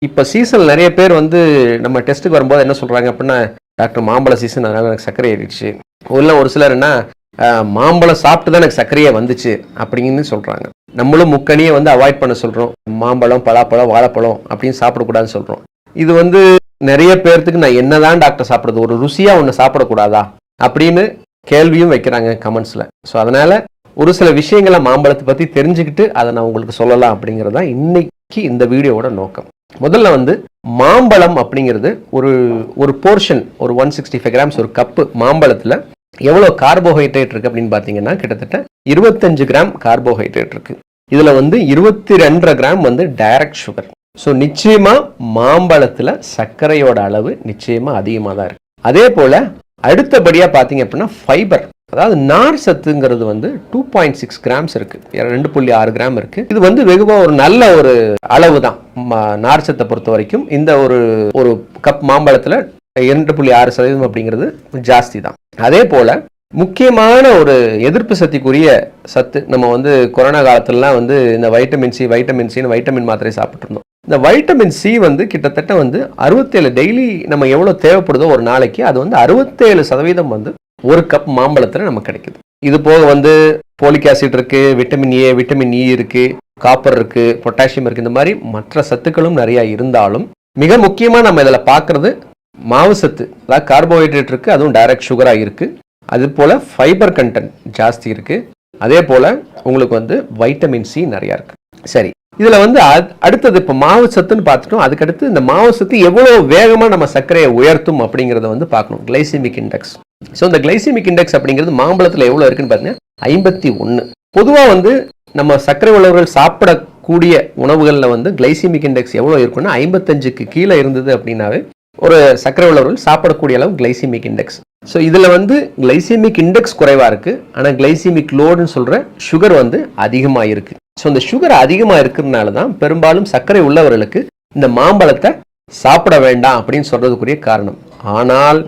இப்போ சீசன் நிறைய பேர் வந்து நம்ம டெஸ்ட்டுக்கு வரும்போது என்ன சொல்கிறாங்க அப்படின்னா, டாக்டர் மாம்பழ சீசன் அதனால் எனக்கு சர்க்கரை ஏறிடுச்சு. ஒரு சிலர் என்ன மாம்பழம் சாப்பிட்டு தான் எனக்கு சர்க்கரையே வந்துச்சு அப்படின்னு சொல்கிறாங்க. நம்மளும் முக்கணியை வந்து அவாய்ட் பண்ண சொல்கிறோம். மாம்பழம், பலாப்பழம், வாழைப்பழம் அப்படின்னு சாப்பிடக்கூடாதுன்னு சொல்கிறோம். இது வந்து நிறைய பேர்த்துக்கு நான் என்னதான் டாக்டர் சாப்பிட்றது, ஒரு ருசியாக ஒன்று சாப்பிடக்கூடாதா அப்படின்னு கேள்வியும் வைக்கிறாங்க கமெண்ட்ஸில். ஸோ அதனால் ஒரு சில விஷயங்களை மாம்பழத்தை பற்றி தெரிஞ்சுக்கிட்டு அதை நான் உங்களுக்கு சொல்லலாம் அப்படிங்கிறது தான் இன்னைக்கு இந்த வீடியோவோட நோக்கம். முதல்ல வந்து மாம்பழம் அப்படிங்கிறது ஒரு போர்ஷன், ஒரு 165 கிராம்ஸ், ஒரு கப்பு மாம்பழத்தில் எவ்வளோ கார்போஹைட்ரேட் இருக்குது அப்படின்னு பார்த்தீங்கன்னா கிட்டத்தட்ட 25 கிராம் கார்போஹைட்ரேட் இருக்குது. இதில் வந்து 22.5 கிராம் வந்து டைரக்ட் சுகர். ஸோ நிச்சயமாக மாம்பழத்தில் சர்க்கரையோட அளவு நிச்சயமாக அதிகமாக தான் இருக்குது. அதே போல் அடுத்தபடியாக பார்த்தீங்க அப்படின்னா ஃபைபர், அதாவது நார் சத்துங்கிறது வந்து 2.6 கிராம்ஸ் இருக்குது, 2.6 கிராம் இருக்குது. இது வந்து வெகுவாக ஒரு நல்ல ஒரு அளவு தான் நார் சத்தை பொறுத்த வரைக்கும். இந்த ஒரு கப் மாம்பழத்தில் 2.6% அப்படிங்கிறது ஜாஸ்தி தான். அதே போல் முக்கியமான ஒரு எதிர்ப்பு சக்திக்குரிய சத்து, நம்ம வந்து கொரோனா காலத்துலலாம் வந்து இந்த வைட்டமின் சின்னு வைட்டமின் மாத்திரை சாப்பிட்டு இருந்தோம். இந்த வைட்டமின் சி வந்து கிட்டத்தட்ட வந்து 67 டெய்லி நம்ம எவ்வளோ தேவைப்படுதோ ஒரு நாளைக்கு, அது வந்து 67% வந்து ஒரு கப் மாம்பழத்தில் நமக்கு கிடைக்குது. இது போக வந்து போலிக் ஆசிட் இருக்கு, விட்டமின் ஏ, விட்டமின் இ இருக்கு, காப்பர் இருக்கு, பொட்டாசியம் இருக்கு. இந்த மாதிரி மற்ற சத்துக்களும் நிறைய இருந்தாலும் மிக முக்கியமாக நம்ம இதில் பார்க்கறது மாவு சத்து, அதாவது கார்போஹைட்ரேட் இருக்கு, அதுவும் டைரக்ட் சுகராக இருக்கு. அது போல ஃபைபர் கண்டென்ட் ஜாஸ்தி இருக்கு. அதே போல உங்களுக்கு வந்து வைட்டமின் சி நிறைய இருக்கு. சரி, இதுல வந்து அடுத்தது இப்போ மாவு சத்துன்னு பார்த்துட்டோம். அதுக்கடுத்து இந்த மாவு சத்து எவ்வளவு வேகமா நம்ம சர்க்கரையை உயர்த்தும் அப்படிங்கிறத வந்து பார்க்கணும், கிளைசிமிக் இண்டெக்ஸ். ஸோ இந்த கிளைசிமிக் இண்டெக்ஸ் அப்படிங்கிறது மாம்பழத்தில் எவ்வளோ இருக்குன்னு பார்த்தீங்கன்னா 51. பொதுவாக வந்து நம்ம சர்க்கரை உள்ளவர்கள் சாப்பிடக்கூடிய உணவுகளில் வந்து கிளைசிமிக் இண்டெக்ஸ் எவ்வளோ இருக்குன்னா 55க்கு கீழே இருந்தது அப்படின்னாவே ஒரு சர்க்கரை உள்ளவர்கள் சாப்பிடக்கூடிய அளவு கிளைசிமிக் இண்டெக்ஸ். ஸோ இதில் வந்து கிளைசிமிக் இண்டெக்ஸ் குறைவாக இருக்குது, ஆனால் கிளைசிமிக் லோடுன்னு சொல்கிற சுகர் வந்து அதிகமாக இருக்குது. ஸோ இந்த சுகர் அதிகமாக இருக்கிறதுனால தான் பெரும்பாலும் சர்க்கரை உள்ளவர்களுக்கு இந்த மாம்பழத்தை சாப்பிட வேண்டாம் அப்படின்னு சொல்கிறதுக்குரிய காரணம். ஆனால்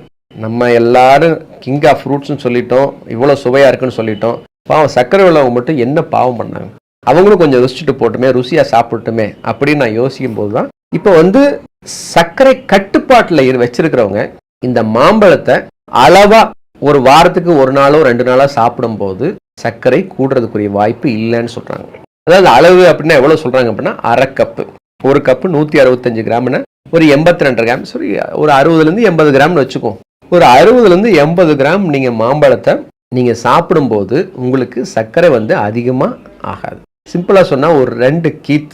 நம்ம எல்லாரும் கிங் ஆஃப் ஃப்ரூட்ஸ்னு சொல்லிட்டோம், இவ்வளோ சுவையாக இருக்குன்னு சொல்லிட்டோம். பாவம் சர்க்கரை உள்ளவங்க மட்டும் என்ன பாவம் பண்ணாங்க, அவங்களும் கொஞ்சம் ருசிச்சுட்டு போட்டுமே, ருசியாக சாப்பிட்டுமே அப்படின்னு நான் யோசிக்கும் போது தான் இப்போ வந்து சர்க்கரை கட்டுப்பாட்டில் வச்சிருக்கிறவங்க இந்த மாம்பழத்தை அளவா ஒரு வாரத்துக்கு ஒரு நாளோ 2 நாளோ சாப்பிடும் போது சர்க்கரை கூடுறதுக்குரிய வாய்ப்பு இல்லைன்னு சொல்றாங்க. அதாவது அளவு அப்படின்னா எவ்வளவு சொல்றாங்க அப்படின்னா அரை கப்பு, ஒரு கப்பு 165 கிராம்னா ஒரு 82 கிராம், சரி ஒரு 60லேருந்து 80 கிராம்னு வச்சுக்கோம். ஒரு 60லேருந்து 80 கிராம் நீங்க மாம்பழத்தை நீங்க சாப்பிடும்போது உங்களுக்கு சர்க்கரை வந்து அதிகமா ஆகாது. சிம்பிளா சொன்னா ஒரு 2 கீத்